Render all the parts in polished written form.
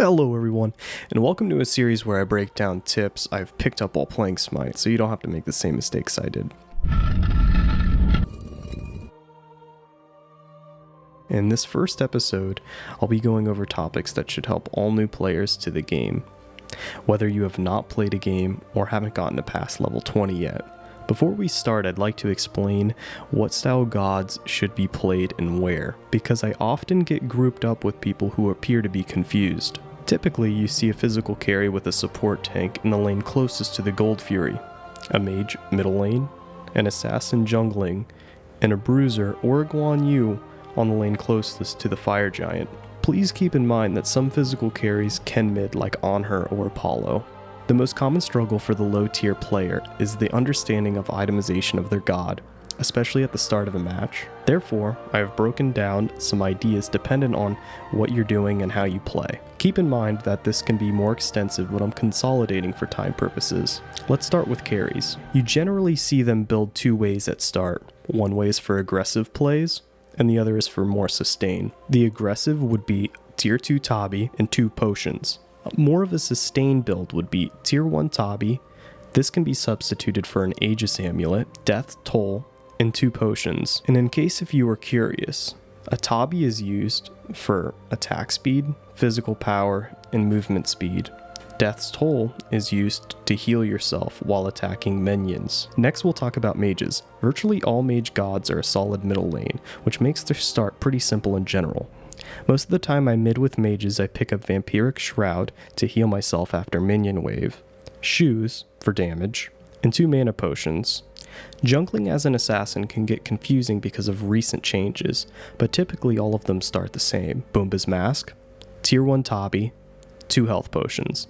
Hello everyone, and welcome to a series where I break down tips I've picked up while playing Smite, so you don't have to make the same mistakes I did. In this first episode, I'll be going over topics that should help all new players to the game, whether you have not played a game or haven't gotten to past level 20 yet. Before we start, I'd like to explain what style gods should be played and where, because I often get grouped up with people who appear to be confused. Typically, you see a physical carry with a support tank in the lane closest to the Gold Fury, a mage middle lane, an assassin jungling, and a bruiser or a Guan Yu on the lane closest to the Fire Giant. Please keep in mind that some physical carries can mid like Anhur or Apollo. The most common struggle for the low tier player is the understanding of itemization of their god, especially at the start of a match. Therefore, I have broken down some ideas dependent on what you're doing and how you play. Keep in mind that this can be more extensive when I'm consolidating for time purposes. Let's start with carries. You generally see them build two ways at start. One way is for aggressive plays, and the other is for more sustain. The aggressive would be tier 2 Tabi and 2 potions. More of a sustain build would be tier 1 Tabi. This can be substituted for an Aegis amulet, Death Toll, and 2 potions. And in case if you were curious, a Tabi is used for attack speed, physical power, and movement speed. Death's Toll is used to heal yourself while attacking minions. Next we'll talk about mages. Virtually all mage gods are a solid middle lane, which makes their start pretty simple in general. Most of the time I mid with mages, I pick up Vampiric Shroud to heal myself after minion wave, Shoes for damage, and 2 mana potions. Jungling as an assassin can get confusing because of recent changes, but typically all of them start the same. Boomba's Mask, tier 1 Tabi, 2 health potions.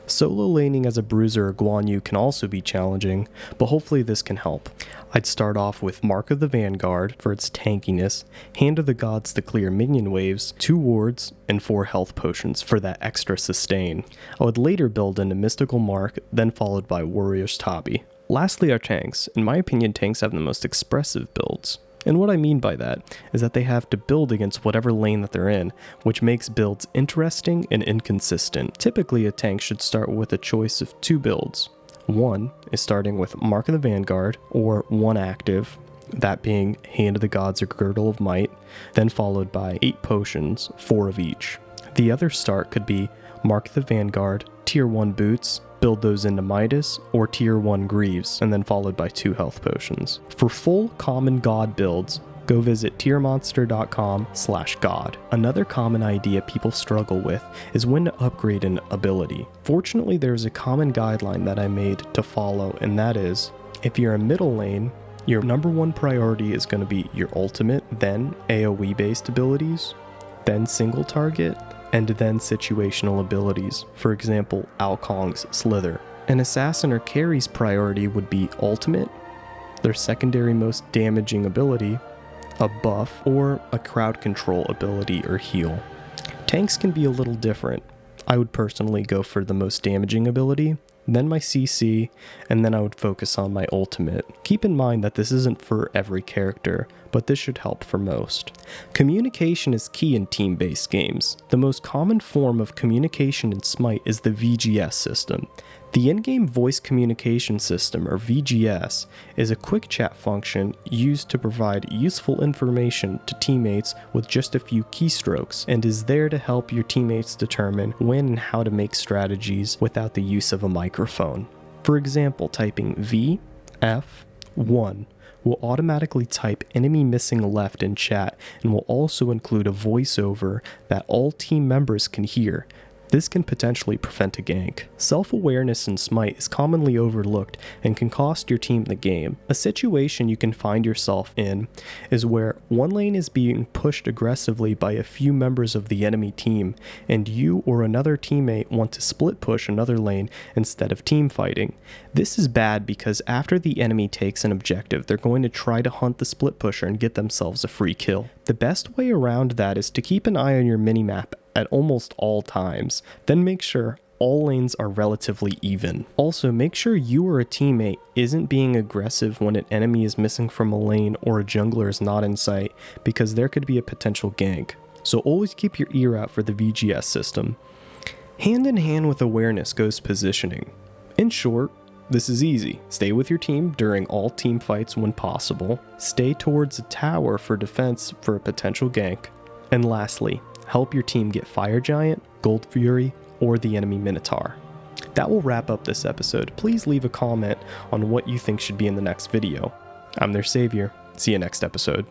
Solo laning as a bruiser or Guan Yu can also be challenging, but hopefully this can help. I'd start off with Mark of the Vanguard for its tankiness, Hand of the Gods to clear minion waves, 2 wards, and 4 health potions for that extra sustain. I would later build in a Mystical Mark, then followed by Warrior's Tabi. Lastly are tanks. In my opinion, tanks have the most expressive builds. And what I mean by that is that they have to build against whatever lane that they're in, which makes builds interesting and inconsistent. Typically, a tank should start with a choice of 2 builds. One is starting with Mark of the Vanguard, or 1 active, that being Hand of the Gods or Girdle of Might, then followed by 8 potions, 4 of each. The other start could be Mark of the Vanguard, tier 1 boots, build those into Midas, or tier 1 Greaves, and then followed by 2 health potions. For full common god builds, go visit tiermonster.com/god. Another common idea people struggle with is when to upgrade an ability. Fortunately, there's a common guideline that I made to follow, and that is, if you're a middle lane, your number 1 priority is going to be your ultimate, then AoE based abilities, then single target, and then situational abilities, for example, Alkong's Slither. An assassin or carry's priority would be ultimate, their secondary most damaging ability, a buff, or a crowd control ability or heal. Tanks can be a little different. I would personally go for the most damaging ability, then my CC, and then I would focus on my ultimate. Keep in mind that this isn't for every character, but this should help for most. Communication is key in team-based games. The most common form of communication in Smite is the VGS system. The in-game voice communication system, or VGS, is a quick chat function used to provide useful information to teammates with just a few keystrokes, and is there to help your teammates determine when and how to make strategies without the use of a microphone. For example, typing VF1 will automatically type enemy missing left in chat and will also include a voiceover that all team members can hear. This can potentially prevent a gank. Self-awareness in Smite is commonly overlooked and can cost your team the game. A situation you can find yourself in is where one lane is being pushed aggressively by a few members of the enemy team, and you or another teammate want to split push another lane instead of team fighting. This is bad because after the enemy takes an objective, they're going to try to hunt the split pusher and get themselves a free kill. The best way around that is to keep an eye on your minimap at almost all times, then make sure all lanes are relatively even. Also, make sure you or a teammate isn't being aggressive when an enemy is missing from a lane or a jungler is not in sight, because there could be a potential gank. So always keep your ear out for the VGS system. Hand in hand with awareness goes positioning. In short, this is easy. Stay with your team during all team fights when possible. Stay towards a tower for defense for a potential gank. And lastly, help your team get Fire Giant, Gold Fury, or the enemy Minotaur. That will wrap up this episode. Please leave a comment on what you think should be in the next video. I'm their savior. See you next episode.